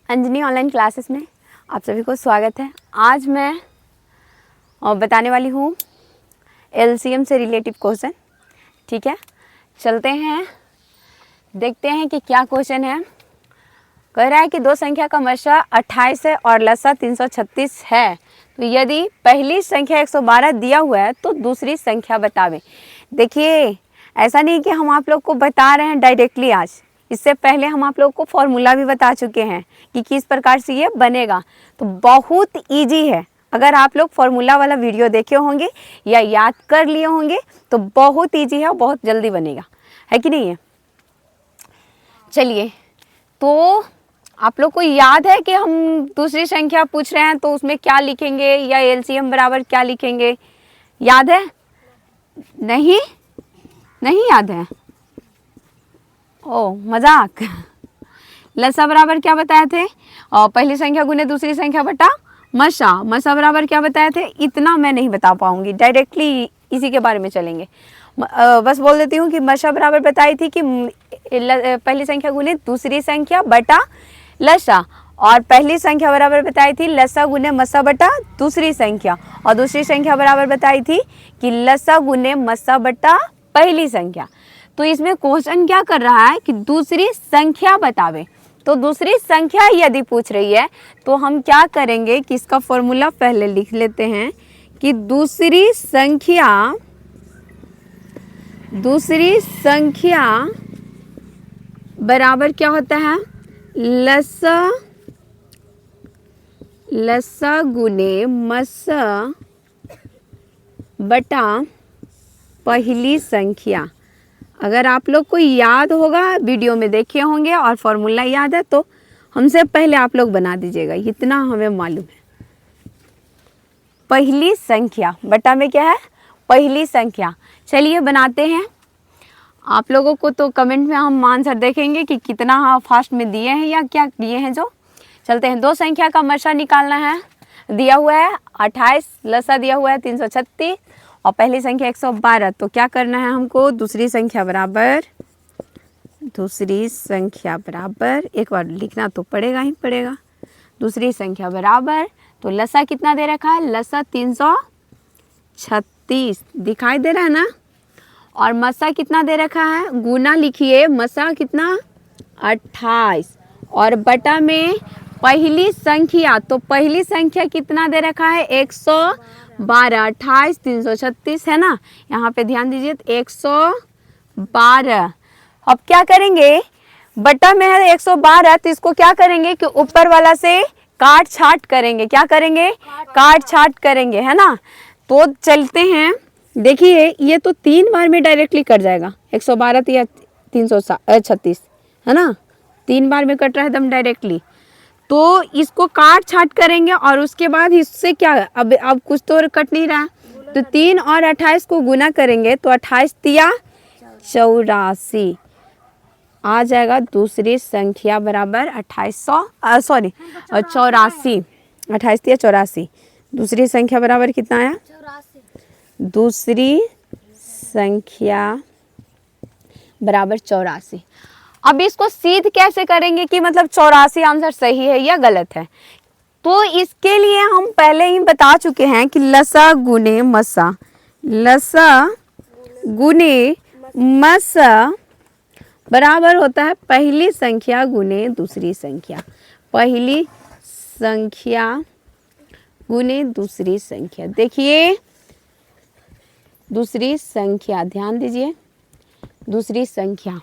Anjani online classes में आप सभी को स्वागत है। आज मैं बताने वाली हूँ एलसीएम से रिलेटिव क्वेश्चन। ठीक है, चलते हैं देखते हैं कि क्या क्वेश्चन है। कह रहा है कि दो संख्या का मशा 28 है और लसा 336 है, तो यदि पहली संख्या 112 दिया हुआ है तो दूसरी संख्या बतावें। देखिए, ऐसा नहीं कि हम आप लोग को बता रहे हैं डायरेक्टली। आज इससे पहले हम आप लोग को फॉर्मूला भी बता चुके हैं कि किस प्रकार से ये बनेगा, तो बहुत इजी है। अगर आप लोग फॉर्मूला वाला वीडियो देखे होंगे या याद कर लिए होंगे तो बहुत इजी है और बहुत जल्दी बनेगा, है कि नहीं है। चलिए, तो आप लोग को याद है कि हम दूसरी संख्या पूछ रहे हैं तो उसमें क्या लिखेंगे या एलसीएम बराबर क्या लिखेंगे, याद है? नहीं याद है? ओ मजाक। लसा बराबर क्या बताए थे? और पहली संख्या गुने दूसरी संख्या बटा मसा। मसा बराबर क्या बताए थे? इतना मैं नहीं बता पाऊंगी, डायरेक्टली इसी के बारे में चलेंगे। बस बोल देती हूँ कि मसा बराबर बताई थी कि पहली संख्या गुने दूसरी संख्या बटा लसा, और पहली संख्या बराबर बताई थी लसा गुने मसा बटा दूसरी संख्या, और दूसरी संख्या बराबर बताई थी कि लसा गुने मसा बटा पहली संख्या। तो इसमें क्वेश्चन क्या कर रहा है कि दूसरी संख्या बतावे। तो दूसरी संख्या यदि पूछ रही है तो हम क्या करेंगे कि इसका फॉर्मूला पहले लिख लेते हैं कि दूसरी संख्या बराबर क्या होता है? लसा गुने मसा बटा पहली संख्या। अगर आप लोग को याद होगा, वीडियो में देखे होंगे और फॉर्मूला याद है तो हमसे पहले आप लोग बना दीजिएगा, इतना हमें मालूम है। पहली संख्या बटा में क्या है? पहली संख्या। चलिए बनाते हैं। आप लोगों को तो कमेंट में हम आंसर देखेंगे कि कितना फास्ट में दिए हैं या क्या दिए हैं। जो चलते हैं, दो संख्या का मशा निकालना है। दिया हुआ है 28, लसा दिया हुआ है 336 और पहली संख्या 112। तो क्या करना है हमको? दूसरी संख्या बराबर एक बार लिखना तो पड़ेगा ही पड़ेगा। दूसरी संख्या बराबर, तो लसा कितना दे रखा है? लसा 336 दिखाई दे रहा है ना। और मसा कितना दे रखा है? गुना लिखिए, मसा कितना? 28 और बटा में पहली संख्या, तो पहली संख्या कितना दे रखा है? 112। 28 336 है ना, यहाँ पे ध्यान दीजिए, 112। अब क्या करेंगे? बटा में है 112, तो इसको क्या करेंगे कि ऊपर वाला से काट छाट करेंगे। क्या करेंगे? काट छाट करेंगे, है ना। तो चलते हैं, देखिए ये तो 3 बार में डायरेक्टली कट जाएगा। 112 या 336 है ना, 3 बार में कट रहा है एकदम डायरेक्टली। तो इसको काट छाट करेंगे और उसके बाद इससे क्या, अब कुछ तो कट नहीं रहा, तो 3 और 28 को गुना करेंगे तो 28 तिया 84 आ जाएगा। दूसरी संख्या बराबर 84। 28 तिया 84। दूसरी संख्या बराबर कितना आया? 84। दूसरी संख्या बराबर 84। अब इसको सिद्ध कैसे करेंगे कि मतलब 84 आंसर सही है या गलत है? तो इसके लिए हम पहले ही बता चुके हैं कि लसा गुने मसा बराबर होता है पहली संख्या गुने दूसरी संख्या। पहली संख्या गुने दूसरी संख्या। देखिए, दूसरी संख्या, ध्यान दीजिए, दूसरी संख्या,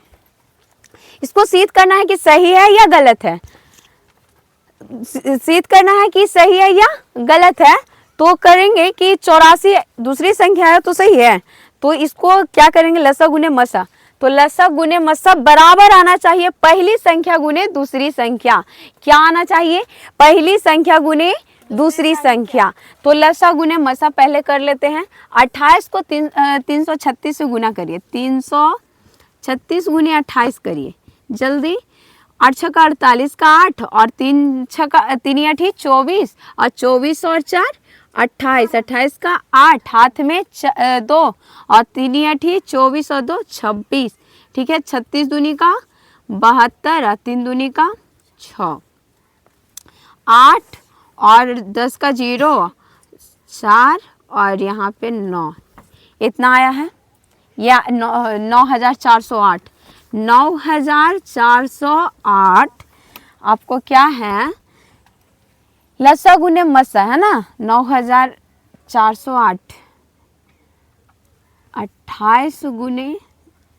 इसको सिद्ध करना है कि सही है या गलत है। सिद्ध करना है कि सही है या गलत है, तो करेंगे कि 84 दूसरी संख्या है तो सही है। तो इसको क्या करेंगे? लसा गुने मसा, तो लसा गुने मसा बराबर आना चाहिए पहली संख्या गुने दूसरी संख्या। क्या आना चाहिए? पहली संख्या गुने दूसरी संख्या। तो लसा गुने मसा पहले कर लेते हैं। 28 को 336 से गुना करिए, 336 गुने 28 करिए जल्दी। 8 छक्का 48 का 8 और 3 8 24 और 24 और 4 28। 28 का 8 हाथ में 2 और 3 8 24 और 2 26। ठीक है, 36 दूनी का 72 और 3 दूनी का 6। 8 और 10 का 0 4 और यहाँ पे 9, इतना आया है। या 9,408, 9,408 आपको क्या है, लसा गुने मसा है ना। 9,408 28 गुने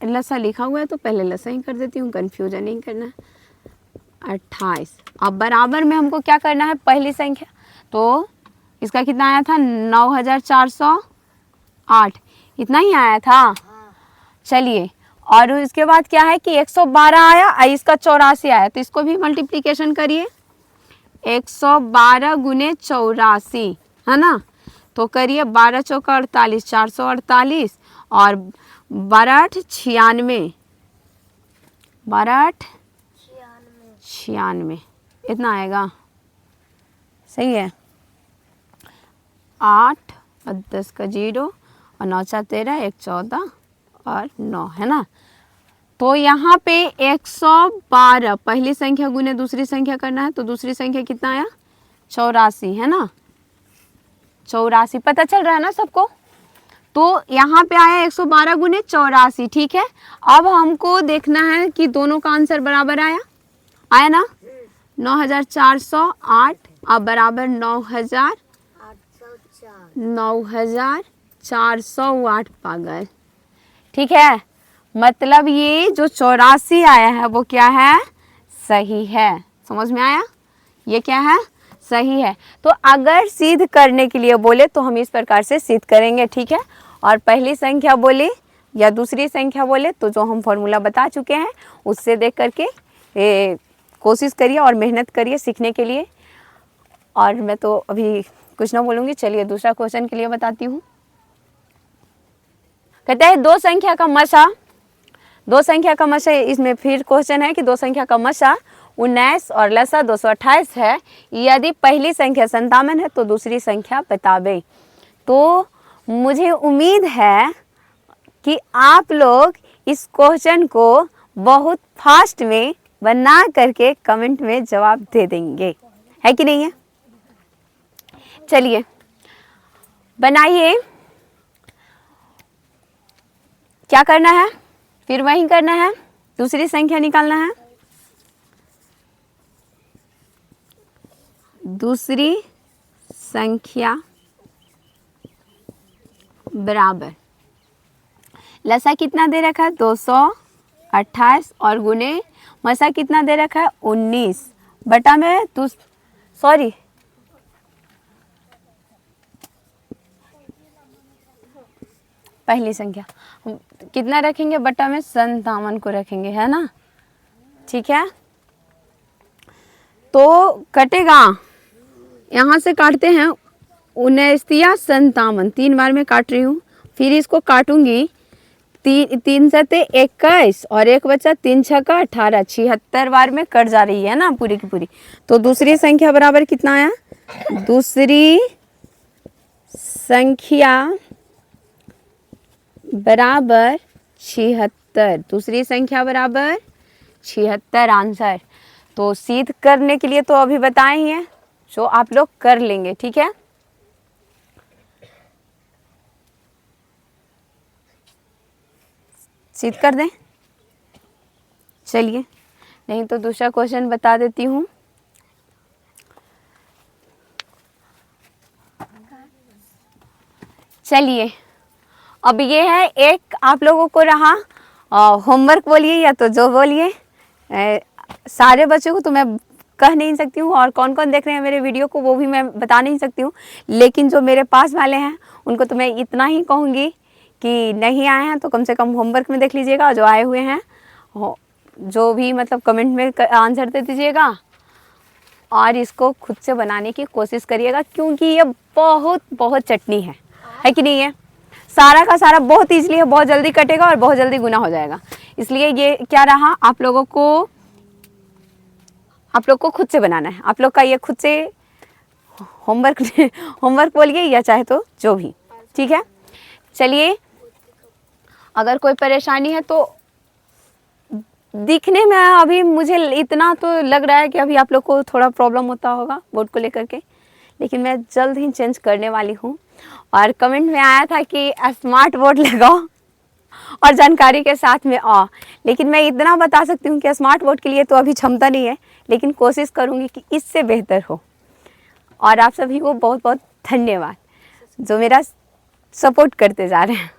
लसा लिखा हुआ है तो पहले लसा ही कर देती हूँ, कंफ्यूजन नहीं करना। 28 अब बराबर में हमको क्या करना है, पहली संख्या, तो इसका कितना आया था 9,408, इतना ही आया था। चलिए, और इसके बाद क्या है कि 112 आया और इसका 84 आया, तो इसको भी मल्टीप्लिकेशन करिए। 112 गुने 84 है ना, तो करिए 12 चौका 48, 448 और 12 8 96, 12 8 96, इतना आएगा। सही है। 8 और 10 का 0 और 9 4 13, 1 14 और 9 है ना। तो यहाँ पे 112 पहली संख्या गुने दूसरी संख्या करना है, तो दूसरी संख्या कितना आया 84 है ना। 84 पता चल रहा है ना सबको। तो यहाँ पे आया 112 गुने 84, ठीक है। अब हमको देखना है कि दोनों का आंसर बराबर आया ना। 9,408 अब बराबर 9,408 पागल, ठीक है। मतलब ये जो 84 आया है वो क्या है, सही है। समझ में आया, ये क्या है, सही है। तो अगर सिद्ध करने के लिए बोले तो हम इस प्रकार से सिद्ध करेंगे, ठीक है। और पहली संख्या बोले या दूसरी संख्या बोले तो जो हम फॉर्मूला बता चुके हैं उससे देख करके कोशिश करिए और मेहनत करिए सीखने के लिए। और मैं तो अभी कुछ ना बोलूँगी, चलिए दूसरा क्वेश्चन के लिए बताती हूँ। कहते हैं दो संख्या का मसा, दो संख्या का मसा, इसमें फिर क्वेश्चन है कि दो संख्या का मसा 19 और लसा 228 है, यदि पहली संख्या 57 है तो दूसरी संख्या बतावे। तो मुझे उम्मीद है कि आप लोग इस क्वेश्चन को बहुत फास्ट में बना करके कमेंट में जवाब दे देंगे, है कि नहीं है। चलिए बनाइए, क्या करना है, फिर वही करना है, दूसरी संख्या निकालना है। दूसरी संख्या बराबर लसा कितना दे रखा है 228 और गुने मसा कितना दे रखा है 19 बटा में पहली संख्या कितना रखेंगे, बटा में 57 को रखेंगे, है ना। ठीक है, तो कटेगा, यहाँ से काटते हैं 19 या 57, 3 बार में काट रही हूँ, फिर इसको काटूंगी 3 सते 21 और एक बचा 3 छक्का 18, 76 बार में कट जा रही है ना पूरी की पूरी। तो दूसरी संख्या बराबर कितना आया, दूसरी संख्या बराबर 76, दूसरी संख्या बराबर 76 आंसर। तो सिद्ध करने के लिए तो अभी बताए ही हैं, जो आप लोग कर लेंगे, ठीक है। सिद्ध कर दें, चलिए, नहीं तो दूसरा क्वेश्चन बता देती हूँ। चलिए, अब ये है एक आप लोगों को रहा होमवर्क बोलिए या तो जो बोलिए, सारे बच्चों को तो मैं कह नहीं सकती हूँ और कौन कौन देख रहे हैं मेरे वीडियो को वो भी मैं बता नहीं सकती हूँ, लेकिन जो मेरे पास वाले हैं उनको तो मैं इतना ही कहूँगी कि नहीं आए हैं तो कम से कम होमवर्क में देख लीजिएगा, जो आए हुए हैं जो भी मतलब कमेंट में आंसर दे दीजिएगा और इसको खुद से बनाने की कोशिश करिएगा, क्योंकि ये बहुत चटनी है कि नहीं है। सारा का सारा बहुत ईजिली है, बहुत जल्दी कटेगा और बहुत जल्दी गुना हो जाएगा। इसलिए ये क्या रहा, आप लोग को खुद से बनाना है। आप लोग का ये खुद से होमवर्क बोलिए या चाहे तो जो भी, ठीक है। चलिए, अगर कोई परेशानी है तो दिखने में अभी मुझे इतना तो लग रहा है कि अभी आप लोग को थोड़ा प्रॉब्लम होता होगा बोर्ड को लेकर के, लेकिन मैं जल्द ही चेंज करने वाली हूँ। और कमेंट में आया था कि स्मार्ट बोर्ड लगाओ और जानकारी के साथ में आओ, लेकिन मैं इतना बता सकती हूँ कि स्मार्ट बोर्ड के लिए तो अभी क्षमता नहीं है, लेकिन कोशिश करूँगी कि इससे बेहतर हो। और आप सभी को बहुत बहुत धन्यवाद जो मेरा सपोर्ट करते जा रहे हैं।